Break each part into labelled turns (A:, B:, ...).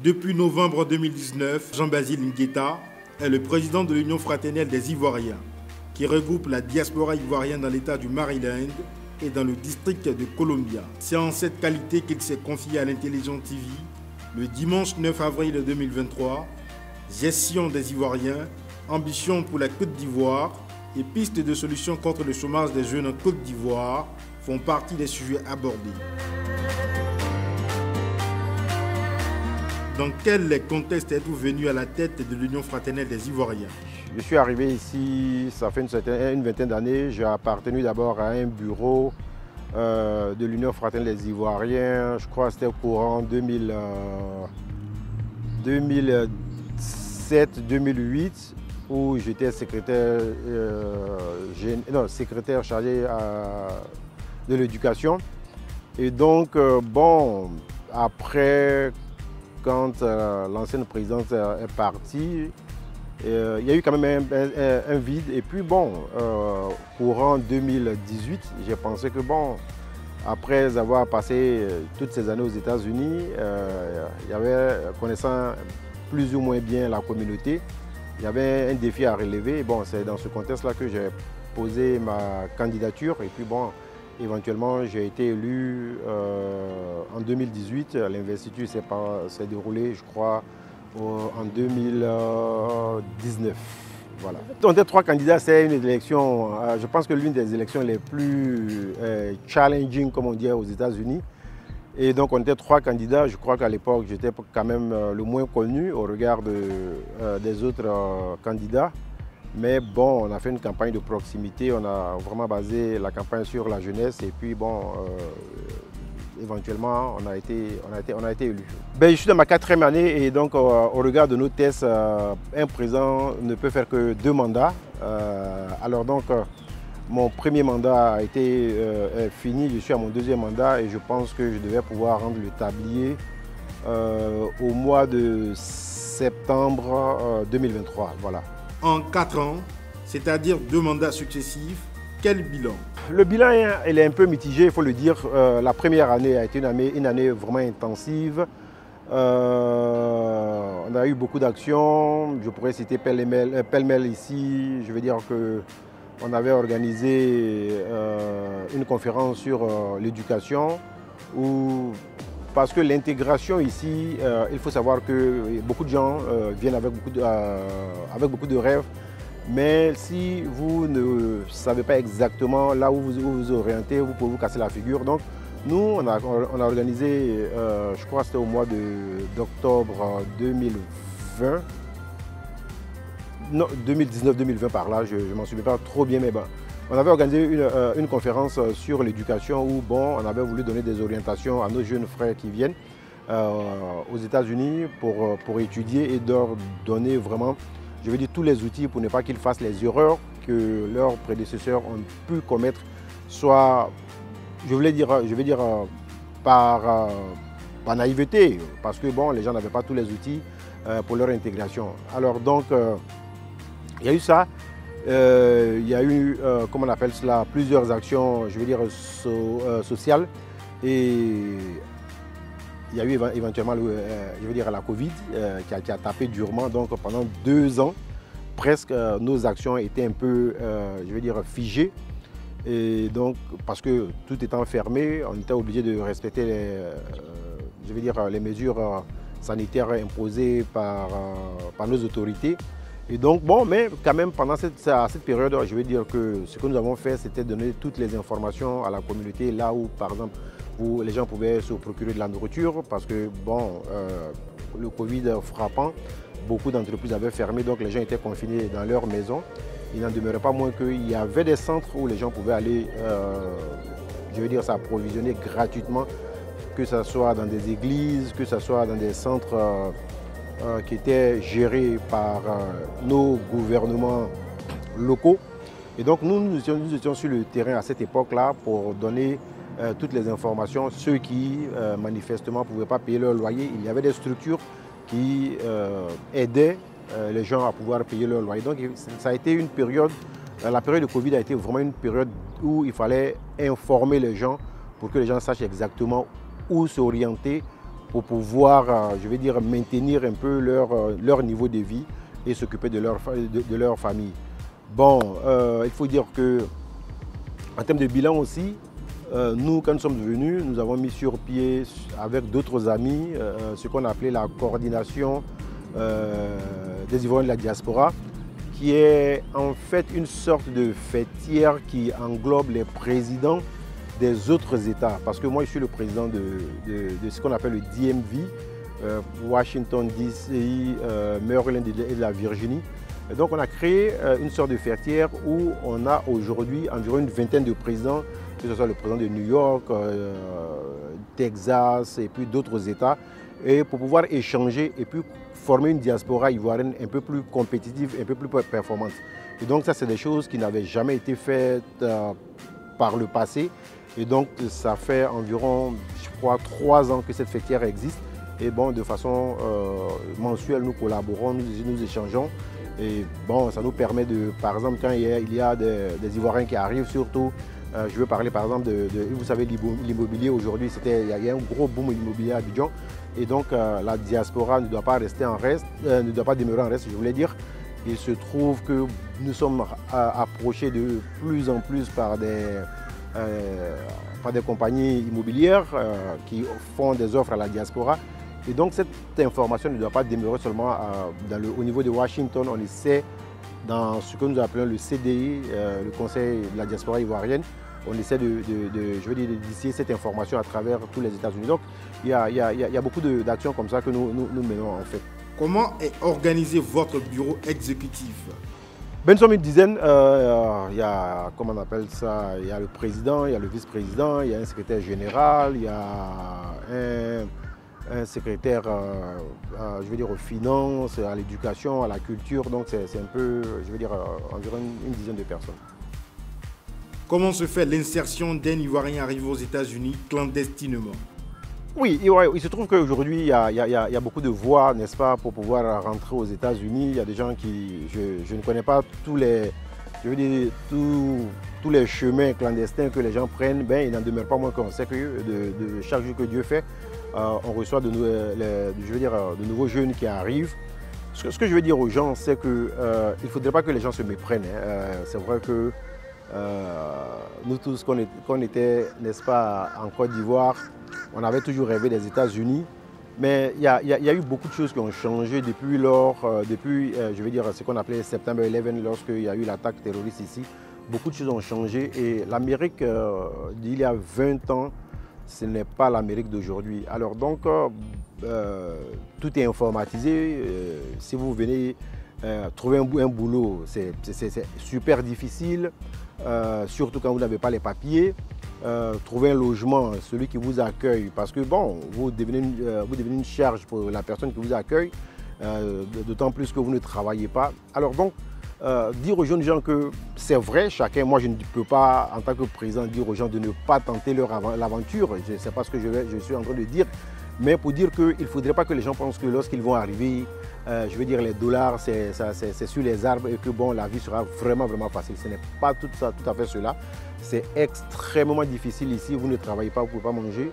A: Depuis novembre 2019, Jean-Basile Ngueta est le président de l'Union fraternelle des Ivoiriens, qui regroupe la diaspora ivoirienne dans l'État du Maryland et dans le district de Columbia. C'est en cette qualité qu'il s'est confié à l'Intelligent TV le dimanche 9 avril 2023. Gestion des Ivoiriens, ambition pour la Côte d'Ivoire et pistes de solutions contre le chômage des jeunes en Côte d'Ivoire font partie des sujets abordés. Dans quel contexte êtes-vous venu à la tête de l'Union fraternelle des Ivoiriens?
B: Je suis arrivé ici, ça fait une vingtaine d'années. J'ai appartenu d'abord à un bureau de l'Union fraternelle des Ivoiriens. Je crois que c'était au courant 2007-2008, où j'étais secrétaire chargé de l'éducation. Et donc, après, quand l'ancienne présidente est partie, il y a eu quand même un vide. Et puis courant 2018, j'ai pensé que après avoir passé toutes ces années aux États-Unis, il y avait, connaissant plus ou moins bien la communauté, il y avait un défi à relever. C'est dans ce contexte-là que j'ai posé ma candidature. Et puis éventuellement, j'ai été élu en 2018. L'investiture s'est déroulée, je crois, en 2019. Voilà. On était 3 candidats, c'est une élection, je pense que l'une des élections les plus challenging, comme on dit aux États-Unis. Et donc on était 3 candidats. Je crois qu'à l'époque, j'étais quand même le moins connu au regard des autres candidats. Mais on a fait une campagne de proximité, on a vraiment basé la campagne sur la jeunesse et puis éventuellement on a été élu. Je suis dans ma 4e année et donc au regard de nos tests, un président ne peut faire que 2 mandats. Alors donc mon premier mandat a été fini, je suis à mon 2e mandat et je pense que je devais pouvoir rendre le tablier au mois de septembre 2023. Voilà.
A: En 4 ans, c'est-à-dire 2 mandats successifs, quel bilan?
B: Le bilan il est un peu mitigé, il faut le dire. La première année a été une année vraiment intensive. On a eu beaucoup d'actions. Je pourrais citer pêle-mêle ici. Je veux dire qu'on avait organisé une conférence sur l'éducation parce que l'intégration ici, il faut savoir que beaucoup de gens viennent avec beaucoup de rêves. Mais si vous ne savez pas exactement là où vous vous orientez, vous pouvez vous casser la figure. Donc nous, on a organisé, je crois que c'était au mois d'octobre 2020. Non, 2019-2020 par là, je ne m'en souviens pas trop bien, mais on avait organisé une conférence sur l'éducation où on avait voulu donner des orientations à nos jeunes frères qui viennent aux États-Unis pour étudier et leur donner vraiment, je veux dire, tous les outils pour ne pas qu'ils fassent les erreurs que leurs prédécesseurs ont pu commettre, soit, je veux dire par naïveté, parce que les gens n'avaient pas tous les outils pour leur intégration. Alors donc, il y a eu ça. Il y a eu, comment on appelle cela, plusieurs actions, je veux dire, sociales. Et il y a eu éventuellement, je veux dire, la Covid qui a tapé durement. Donc pendant 2 ans, presque, nos actions étaient un peu, je veux dire, figées. Et donc, parce que tout étant fermé, on était obligé de respecter les mesures sanitaires imposées par nos autorités. Et donc, mais quand même, pendant cette période, je veux dire que ce que nous avons fait, c'était donner toutes les informations à la communauté, là où, par exemple, où les gens pouvaient se procurer de la nourriture, parce que, le Covid frappant, beaucoup d'entreprises avaient fermé, donc les gens étaient confinés dans leur maison. Il n'en demeurait pas moins qu'il y avait des centres où les gens pouvaient aller, je veux dire, s'approvisionner gratuitement, que ce soit dans des églises, que ce soit dans des centres qui étaient gérés par nos gouvernements locaux. Et donc nous étions sur le terrain à cette époque-là pour donner toutes les informations. Ceux qui manifestement ne pouvaient pas payer leur loyer, il y avait des structures qui aidaient les gens à pouvoir payer leur loyer. Donc ça a été une période, la période de Covid a été vraiment une période où il fallait informer les gens pour que les gens sachent exactement où s'orienter pour pouvoir, je vais dire, maintenir un peu leur niveau de vie et s'occuper de leur famille. Bon, il faut dire que en termes de bilan aussi, nous, quand nous sommes venus, nous avons mis sur pied avec d'autres amis ce qu'on appelait la coordination des Ivoiriens de la diaspora, qui est en fait une sorte de fêtière qui englobe les présidents des autres États. Parce que moi, je suis le président de ce qu'on appelle le DMV, Washington DC, Maryland et de la Virginie. Et donc on a créé une sorte de fêtière où on a aujourd'hui environ une vingtaine de présidents, que ce soit le président de New York, Texas et puis d'autres États, et pour pouvoir échanger et puis former une diaspora ivoirienne un peu plus compétitive, un peu plus performante. Et donc ça, c'est des choses qui n'avaient jamais été faites par le passé. Et donc ça fait environ, je crois, 3 ans que cette fêtière existe. Et bon, de façon mensuelle, nous collaborons, nous échangeons. Et bon, ça nous permet de, par exemple, quand il y a des Ivoiriens qui arrivent, surtout, je veux parler par exemple vous savez, l'immobilier aujourd'hui, il y a un gros boom immobilier à Abidjan. Et donc la diaspora ne doit pas rester en reste, ne doit pas demeurer en reste, je voulais dire. Il se trouve que nous sommes approchés de plus en plus par des compagnies immobilières qui font des offres à la diaspora. Et donc cette information ne doit pas demeurer seulement au niveau de Washington. On essaie, dans ce que nous appelons le CDI, le Conseil de la diaspora ivoirienne, on essaie d'initier cette information à travers tous les États-Unis. Donc il y a beaucoup d'actions comme ça que nous menons en fait.
A: Comment est organisé votre bureau exécutif?
B: Ben, nous sommes une dizaine. Il y a, comment on appelle ça, il y a le président, il y a le vice-président, il y a un secrétaire général, il y a un secrétaire, je veux dire, aux finances, à l'éducation, à la culture. Donc c'est un peu, je veux dire, environ une dizaine de personnes.
A: Comment se fait l'insertion d'un Ivoirien arrivé aux États-Unis clandestinement?
B: Oui, il se trouve qu'aujourd'hui, il y a beaucoup de voies, n'est-ce pas, pour pouvoir rentrer aux États-Unis. Il y a des gens qui, je ne connais pas tous les chemins clandestins que les gens prennent. Ben, il n'en demeure pas moins qu'on sait que de chaque jour que Dieu fait, on reçoit de nouveaux jeunes qui arrivent. Ce que je veux dire aux gens, c'est qu'il ne faudrait pas que les gens se méprennent. C'est vrai que nous tous, qu'on était, n'est-ce pas, en Côte d'Ivoire, on avait toujours rêvé des États-Unis. Mais il y a eu beaucoup de choses qui ont changé depuis je veux dire, ce qu'on appelait September 11, lorsqu'il y a eu l'attaque terroriste ici. Beaucoup de choses ont changé et l'Amérique d'il y a 20 ans, ce n'est pas l'Amérique d'aujourd'hui. Alors donc, tout est informatisé. Si vous venez trouver un boulot, c'est super difficile, surtout quand vous n'avez pas les papiers. Trouver un logement, celui qui vous accueille, parce que bon, vous devenez une charge pour la personne qui vous accueille, d'autant plus que vous ne travaillez pas. Alors donc, dire aux jeunes gens que c'est vrai, moi je ne peux pas en tant que président dire aux gens de ne pas tenter l'aventure, je sais pas ce que je suis en train de dire, mais pour dire qu'il ne faudrait pas que les gens pensent que lorsqu'ils vont arriver, je veux dire les dollars c'est sur les arbres et que bon, la vie sera vraiment facile. Ce n'est pas tout à fait cela. C'est extrêmement difficile ici, vous ne travaillez pas, vous ne pouvez pas manger.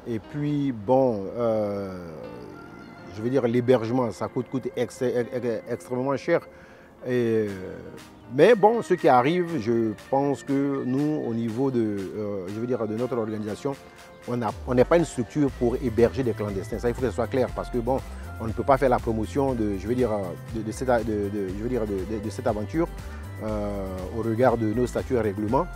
B: Et puis bon, je veux dire l'hébergement, ça coûte extrêmement cher. Mais bon, ceux qui arrivent, je pense que nous, au niveau de notre organisation, on n'est pas une structure pour héberger des clandestins. Ça, il faut que ce soit clair, parce que bon, on ne peut pas faire la promotion de cette aventure au regard de nos statuts et règlements.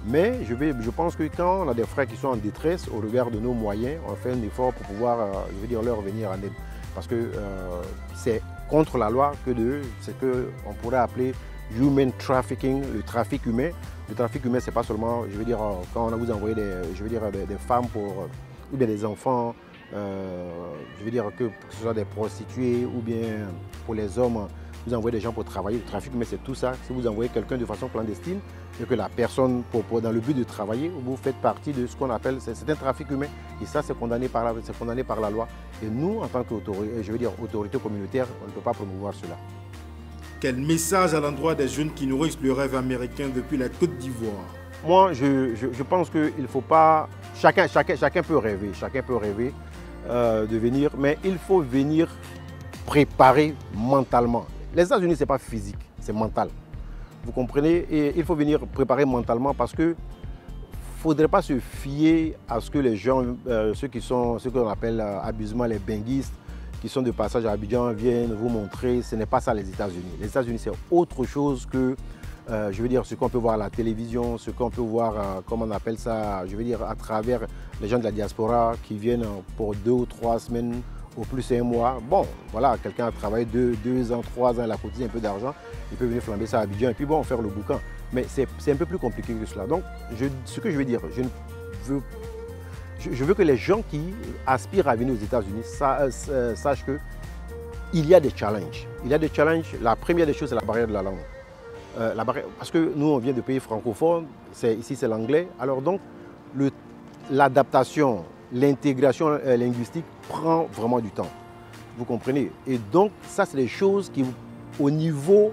B: Mais je pense que quand on a des frères qui sont en détresse, au regard de nos moyens, on fait un effort pour pouvoir, leur venir en aide. Parce que c'est contre la loi que c'est ce qu'on pourrait appeler human trafficking, le trafic humain. Le trafic humain, c'est pas seulement, quand on a vous envoyé des femmes ou bien des enfants, que ce soit des prostituées ou bien pour les hommes, vous envoyez des gens pour travailler. Le trafic humain, c'est tout ça. Si vous envoyez quelqu'un de façon clandestine et que la personne, dans le but de travailler, vous faites partie de ce qu'on appelle, c'est un trafic humain. Et ça, c'est condamné par la loi. Et nous, en tant qu'autorité communautaire, on ne peut pas promouvoir cela.
A: Quel message à l'endroit des jeunes qui nourrissent le rêve américain depuis la Côte d'Ivoire?
B: Moi, je pense qu'il ne faut pas... Chacun peut rêver. de venir, mais il faut venir préparer mentalement. Les États-Unis, ce n'est pas physique, c'est mental. Vous comprenez? Et il faut venir préparer mentalement parce que il ne faudrait pas se fier à ce que les gens, ceux qu'on appelle abusivement les benguistes, qui sont de passage à Abidjan, viennent vous montrer. Ce n'est pas ça les États-Unis. Les États-Unis, c'est autre chose que, je veux dire, ce qu'on peut voir à la télévision, ce qu'on peut voir, comment on appelle ça, je veux dire, à travers les gens de la diaspora qui viennent pour 2 ou 3 semaines, au plus 1 mois. Bon, voilà, quelqu'un a travaillé 2 ans, 3 ans, il a cotisé un peu d'argent, il peut venir flamber ça à Abidjan et puis bon, faire le bouquin. Mais c'est un peu plus compliqué que cela. Donc, ce que je veux dire, je veux que les gens qui aspirent à venir aux États-Unis sachent qu'il y a des challenges. Il y a des challenges. La première des choses, c'est la barrière de la langue. Parce que nous, on vient de pays francophones, ici c'est l'anglais. Alors donc, l'adaptation, l'intégration linguistique prend vraiment du temps. Vous comprenez? Et donc, ça, c'est des choses qui, au niveau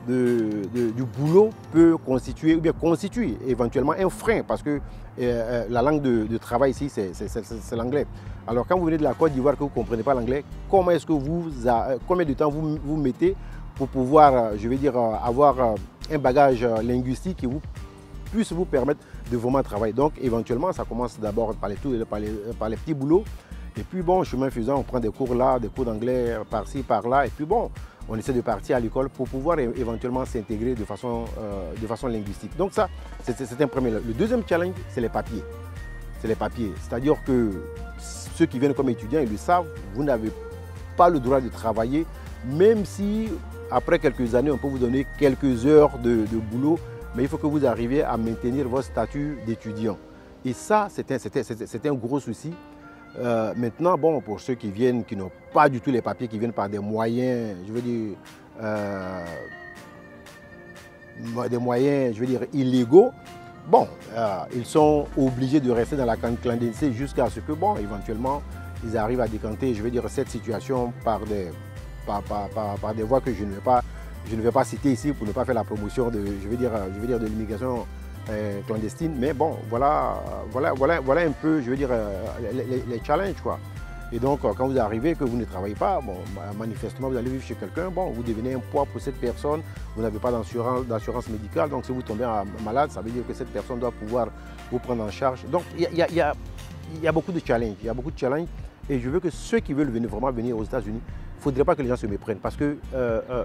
B: du boulot, peut constituer, ou bien constituer éventuellement un frein, parce que la langue de travail ici, c'est l'anglais. Alors, quand vous venez de la Côte d'Ivoire que vous ne comprenez pas l'anglais, combien de temps vous mettez pour pouvoir, je vais dire, avoir un bagage linguistique qui puisse vous permettre de vraiment travailler. Donc, éventuellement, ça commence d'abord par les petits boulots. Et puis, bon, chemin faisant, on prend des cours là, des cours d'anglais par-ci, par-là. Et puis, bon, on essaie de partir à l'école pour pouvoir éventuellement s'intégrer de façon linguistique. Donc, ça, c'est un premier. Le deuxième challenge, c'est les papiers. C'est les papiers. C'est-à-dire que ceux qui viennent comme étudiants, ils le savent, vous n'avez pas le droit de travailler, même si, après quelques années, on peut vous donner quelques heures de boulot. Mais il faut que vous arriviez à maintenir votre statut d'étudiant. Et ça, c'est un gros souci. Maintenant, bon, pour ceux qui viennent, qui n'ont pas du tout les papiers, qui viennent par des moyens, je veux dire, illégaux, bon, ils sont obligés de rester dans la clandestinité jusqu'à ce que, bon, éventuellement, ils arrivent à décanter, je veux dire, cette situation par des voies que je ne vais pas citer ici pour ne pas faire la promotion de, je veux dire, de l'immigration clandestine. Mais bon, voilà un peu, je veux dire, les challenges, quoi. Et donc, quand vous arrivez, que vous ne travaillez pas, bon, manifestement, vous allez vivre chez quelqu'un, bon, vous devenez un poids pour cette personne, vous n'avez pas d'assurance médicale, donc si vous tombez malade, ça veut dire que cette personne doit pouvoir vous prendre en charge. Donc, il y a beaucoup de challenges, et je veux que ceux qui veulent vraiment venir aux États-Unis, il ne faudrait pas que les gens se méprennent, parce que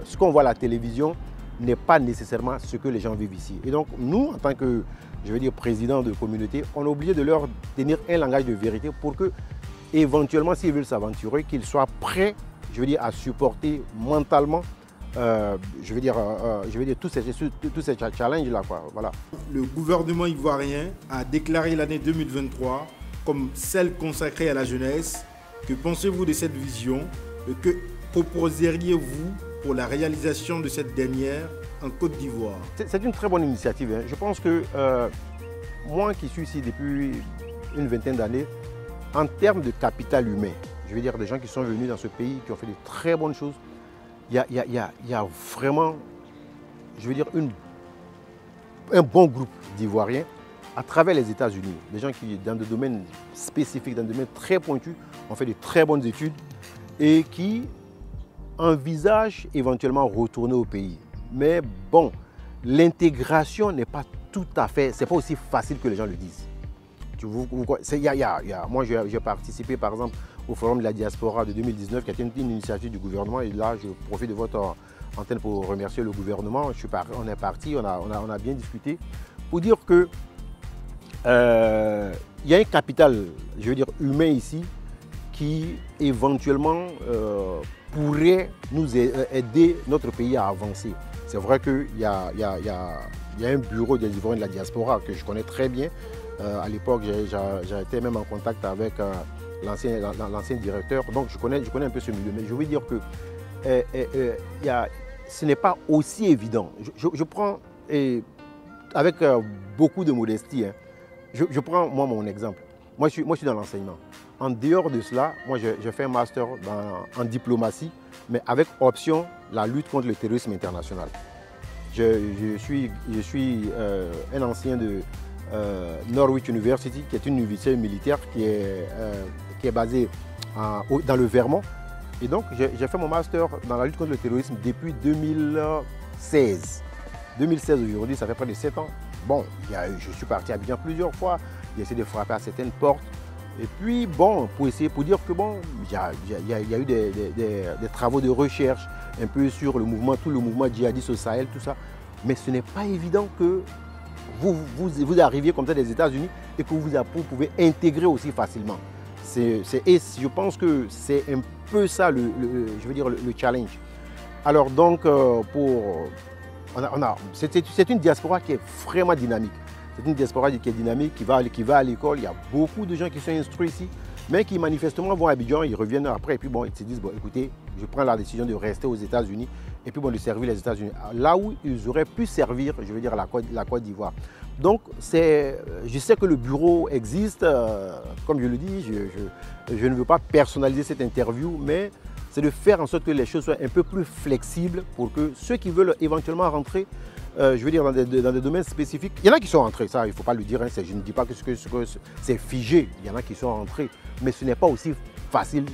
B: ce qu'on voit à la télévision n'est pas nécessairement ce que les gens vivent ici. Et donc, nous, en tant que, je veux dire, président de communauté, on est obligé de leur tenir un langage de vérité pour que, éventuellement, s'ils veulent s'aventurer, qu'ils soient prêts, je veux dire, à supporter mentalement, je veux dire, tous ces challenges-là, quoi. Voilà.
A: Le gouvernement ivoirien a déclaré l'année 2023 comme celle consacrée à la jeunesse. Que pensez-vous de cette vision? Que proposeriez-vous pour la réalisation de cette dernière en Côte d'Ivoire?
B: C'est une très bonne initiative, hein. Je pense que moi qui suis ici depuis une vingtaine d'années, en termes de capital humain, je veux dire des gens qui sont venus dans ce pays, qui ont fait de très bonnes choses, il y a vraiment, je veux dire, un bon groupe d'Ivoiriens à travers les États-Unis. Des gens qui, dans des domaines spécifiques, dans des domaines très pointus, ont fait de très bonnes études et qui envisagent éventuellement retourner au pays. Mais bon, l'intégration n'est pas tout à fait, c'est pas aussi facile que les gens le disent. Moi, j'ai participé par exemple au Forum de la diaspora de 2019, qui était une initiative du gouvernement. Et là, je profite de votre antenne pour remercier le gouvernement. On est parti, on a bien discuté pour dire que il y a un capital, je veux dire, humain ici qui éventuellement pourrait nous aider notre pays à avancer. C'est vrai qu'il y a un bureau des Ivoiriens de la diaspora que je connais très bien. À l'époque, j'ai été même en contact avec l'ancien directeur, donc je connais un peu ce milieu. Mais je veux dire que ce n'est pas aussi évident. Je prends, avec beaucoup de modestie, hein, je prends moi mon exemple. Moi, je suis dans l'enseignement. En dehors de cela, moi, j'ai fait un master en diplomatie, mais avec option la lutte contre le terrorisme international. Je suis un ancien de Norwich University, qui est une université militaire qui est basée dans le Vermont. Et donc, j'ai fait mon master dans la lutte contre le terrorisme depuis 2016. 2016 aujourd'hui, ça fait près de 7 ans. Bon, je suis parti à Abidjan plusieurs fois, j'ai essayé de frapper à certaines portes. Et puis, bon, pour dire que bon, il y a eu des travaux de recherche un peu sur le mouvement, tout le mouvement djihadiste au Sahel, tout ça. Mais ce n'est pas évident que vous arriviez comme ça des États-Unis et que vous pouvez intégrer aussi facilement. Et je pense que c'est un peu ça, je veux dire, le challenge. Alors donc, c'est une diaspora qui est vraiment dynamique. C'est une diaspora qui est dynamique, qui va à l'école. Il y a beaucoup de gens qui sont instruits ici, mais qui manifestement vont à Abidjan, ils reviennent après, et puis bon, ils se disent, bon, écoutez, je prends la décision de rester aux États-Unis, et puis bon, de servir les États-Unis. Là où ils auraient pu servir, je veux dire, la Côte d'Ivoire. Donc, je sais que le bureau existe, comme je le dis, je ne veux pas personnaliser cette interview, mais c'est de faire en sorte que les choses soient un peu plus flexibles pour que ceux qui veulent éventuellement rentrer, je veux dire dans des domaines spécifiques, il y en a qui sont rentrés, ça il ne faut pas le dire, hein, je ne dis pas que c'est figé, il y en a qui sont rentrés, mais ce n'est pas aussi facile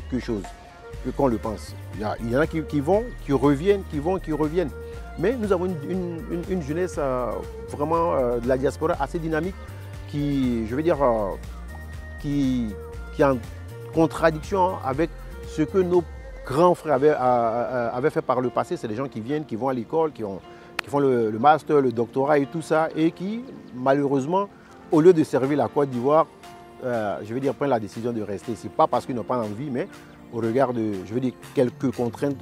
B: qu'on le pense. Il y en a qui vont, qui reviennent, qui vont, qui reviennent. Mais nous avons une jeunesse vraiment de la diaspora assez dynamique qui, je veux dire, qui est en contradiction avec ce que nos grands frères avaient fait par le passé. C'est des gens qui viennent, qui vont à l'école, qui font le master, le doctorat et tout ça, et qui, malheureusement, au lieu de servir la Côte d'Ivoire, je veux dire, prennent la décision de rester ici. Pas parce qu'ils n'ont pas envie, mais au regard de, je veux dire, quelques contraintes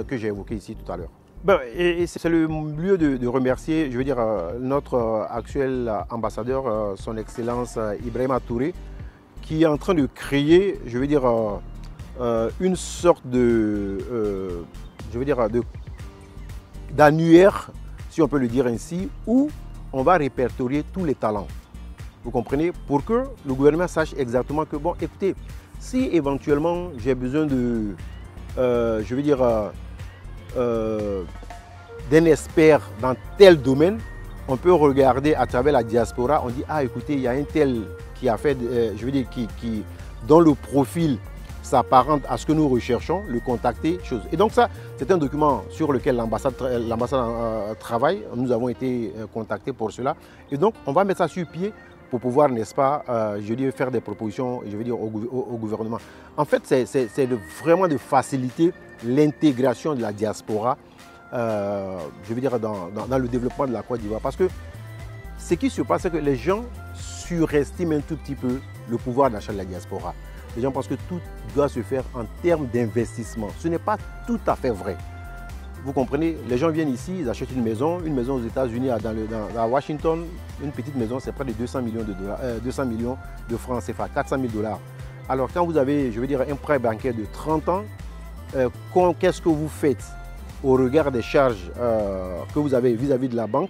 B: que j'ai évoquées ici tout à l'heure. Ben, et c'est le lieu de remercier, je veux dire, notre actuel ambassadeur, son Excellence Ibrahima Touré, qui est en train de créer, je veux dire, une sorte de, je veux dire, d'annuaire, si on peut le dire ainsi, où on va répertorier tous les talents. Vous comprenez? Pour que le gouvernement sache exactement que, bon, écoutez, si éventuellement j'ai besoin de, je veux dire, d'un expert dans tel domaine, on peut regarder à travers la diaspora, on dit, ah écoutez, il y a un tel qui a fait, je veux dire, dont le profil s'apparente à ce que nous recherchons, le contacter, chose. Et donc ça, c'est un document sur lequel l'ambassade travaille. Nous avons été contactés pour cela. Et donc, on va mettre ça sur pied pour pouvoir, n'est-ce pas, je veux dire, faire des propositions, je veux dire, au gouvernement. En fait, c'est vraiment de faciliter l'intégration de la diaspora, je veux dire, dans le développement de la Côte d'Ivoire. Parce que ce qui se passe, c'est que les gens surestiment un tout petit peu le pouvoir d'achat de la diaspora. Les gens pensent que tout doit se faire en termes d'investissement. Ce n'est pas tout à fait vrai. Vous comprenez, les gens viennent ici, ils achètent une maison aux États-Unis, à Washington, une petite maison, c'est près de 200 millions de dollars, 200 millions de francs CFA, 400 000 $. Alors quand vous avez, je veux dire, un prêt bancaire de 30 ans, qu'est-ce que vous faites au regard des charges que vous avez vis-à-vis de la banque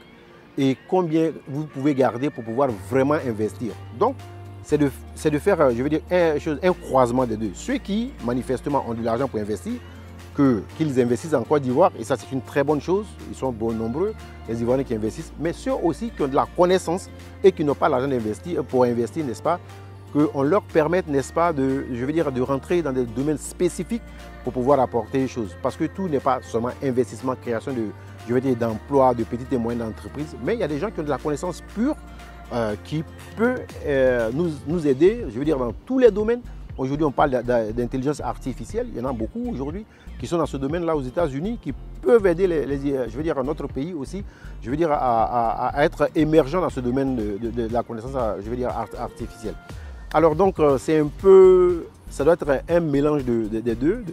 B: et combien vous pouvez garder pour pouvoir vraiment investir? Donc, c'est de faire, je veux dire, un croisement des deux. Ceux qui, manifestement, ont de l'argent pour investir, qu'ils investissent en Côte d'Ivoire, et ça c'est une très bonne chose, ils sont bon nombreux, les Ivoiriens qui investissent, mais ceux aussi qui ont de la connaissance et qui n'ont pas l'argent pour investir, n'est-ce pas, qu'on leur permette, n'est-ce pas, je veux dire, de rentrer dans des domaines spécifiques pour pouvoir apporter des choses. Parce que tout n'est pas seulement investissement, création je veux dire, d'emplois, de petites et moyennes entreprises, mais il y a des gens qui ont de la connaissance pure qui peut nous aider, je veux dire, dans tous les domaines. Aujourd'hui, on parle d'intelligence artificielle. Il y en a beaucoup aujourd'hui qui sont dans ce domaine-là aux États-Unis, qui peuvent aider, je veux dire, notre pays aussi, je veux dire, à être émergent dans ce domaine de la connaissance, je veux dire, artificielle. Alors donc, c'est un peu, ça doit être un mélange des deux,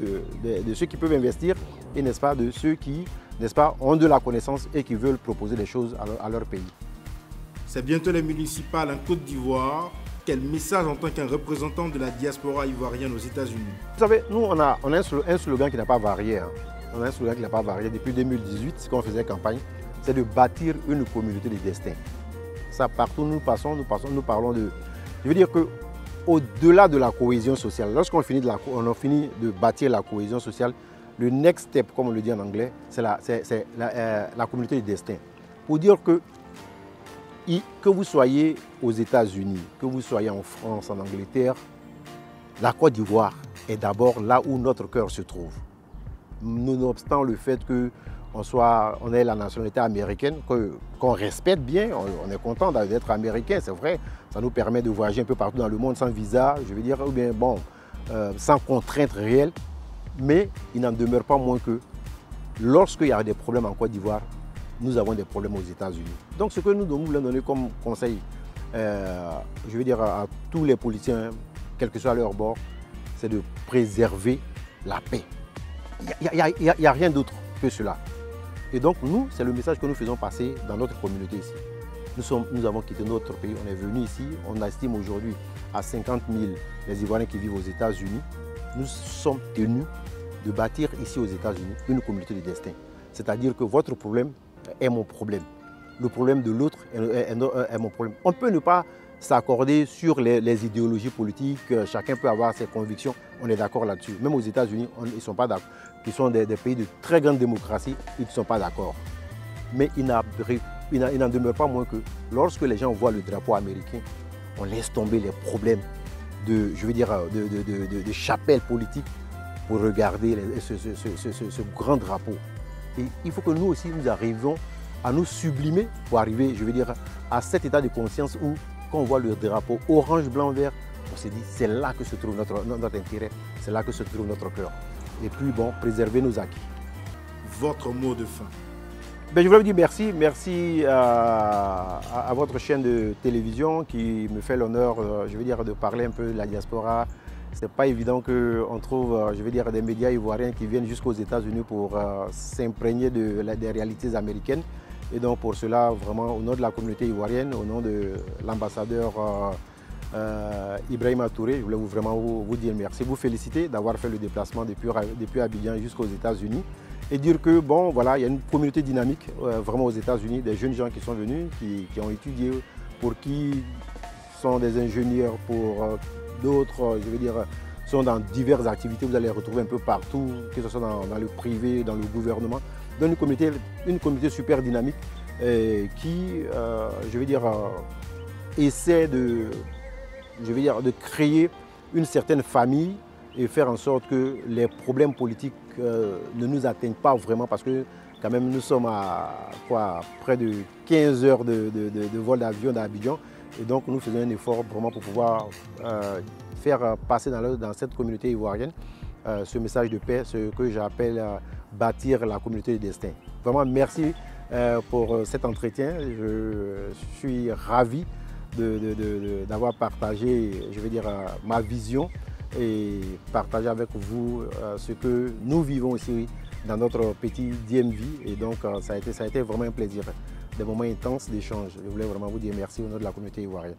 B: de ceux qui peuvent investir et, n'est-ce pas, de ceux qui, n'est-ce pas, ont de la connaissance et qui veulent proposer des choses à leur pays.
A: C'est bientôt les municipales en Côte d'Ivoire. Quel message en tant qu'un représentant de la diaspora ivoirienne aux États-Unis? Vous
B: savez, nous, on a un slogan qui n'a pas varié. Hein. On a un slogan qui n'a pas varié depuis 2018, quand on faisait campagne. C'est de bâtir une communauté de destin. Ça, partout où nous parlons de... Je veux dire qu'au-delà de la cohésion sociale, lorsqu'on finit de bâtir la cohésion sociale, le next step, comme on le dit en anglais, c'est la communauté de destin. Pour dire que vous soyez aux États-Unis, que vous soyez en France, en Angleterre, la Côte d'Ivoire est d'abord là où notre cœur se trouve. Nonobstant le fait qu'on ait la nationalité américaine, qu'on respecte bien, on est content d'être américain, c'est vrai, ça nous permet de voyager un peu partout dans le monde sans visa, je veux dire, ou bien bon, sans contraintes réelles, mais il n'en demeure pas moins que lorsqu'il y a des problèmes en Côte d'Ivoire, nous avons des problèmes aux États-Unis. Donc ce que nous voulons donner comme conseil, je veux dire à tous les politiciens, quel que soit leur bord, c'est de préserver la paix. Il n'y a rien d'autre que cela. Et donc nous, c'est le message que nous faisons passer dans notre communauté ici. Nous avons quitté notre pays, on est venu ici, on estime aujourd'hui à 50 000 les Ivoiriens qui vivent aux États-Unis. Nous sommes tenus de bâtir ici aux États-Unis une communauté de destin. C'est-à-dire que votre problème est mon problème. Le problème de l'autre est mon problème. On peut ne pas s'accorder sur les idéologies politiques, chacun peut avoir ses convictions, on est d'accord là-dessus. Même aux États-Unis, ils ne sont pas d'accord. Ils sont des pays de très grande démocratie, ils ne sont pas d'accord. Mais il n'en demeure pas moins que lorsque les gens voient le drapeau américain, on laisse tomber les problèmes de chapelle politique pour regarder ce grand drapeau. Et il faut que nous aussi, nous arrivions à nous sublimer pour arriver, je veux dire, à cet état de conscience où, quand on voit le drapeau orange, blanc, vert, on se dit, c'est là que se trouve notre intérêt, c'est là que se trouve notre cœur. Et puis, bon, préserver nos acquis.
A: Votre mot de fin.
B: Ben, je voulais vous dire merci. Merci à votre chaîne de télévision qui me fait l'honneur, je veux dire, de parler un peu de la diaspora. Ce n'est pas évident qu'on trouve, je veux dire, des médias ivoiriens qui viennent jusqu'aux États-Unis pour s'imprégner des réalités américaines. Et donc pour cela, vraiment, au nom de la communauté ivoirienne, au nom de l'ambassadeur Ibrahima Touré, je voulais vraiment vous dire merci, vous féliciter d'avoir fait le déplacement depuis Abidjan jusqu'aux États-Unis et dire que, bon, voilà, il y a une communauté dynamique vraiment aux États-Unis, des jeunes gens qui sont venus, qui ont étudié, pour qui sont des ingénieurs, pour d'autres, je veux dire, sont dans diverses activités, vous allez les retrouver un peu partout, que ce soit dans le privé, dans le gouvernement. Donc une communauté super dynamique qui, je veux dire, essaie de créer une certaine famille et faire en sorte que les problèmes politiques ne nous atteignent pas vraiment parce que quand même nous sommes à près de 15 heures de vol d'avion d'Abidjan et donc nous faisons un effort vraiment pour pouvoir faire passer dans cette communauté ivoirienne ce message de paix, ce que j'appelle bâtir la communauté de destin. Vraiment merci pour cet entretien, je suis ravi d'avoir partagé, je veux dire, ma vision et partager avec vous ce que nous vivons ici dans notre petit DMV. Et donc, ça a été vraiment un plaisir, des moments intenses d'échange. Je voulais vraiment vous dire merci au nom de la communauté ivoirienne.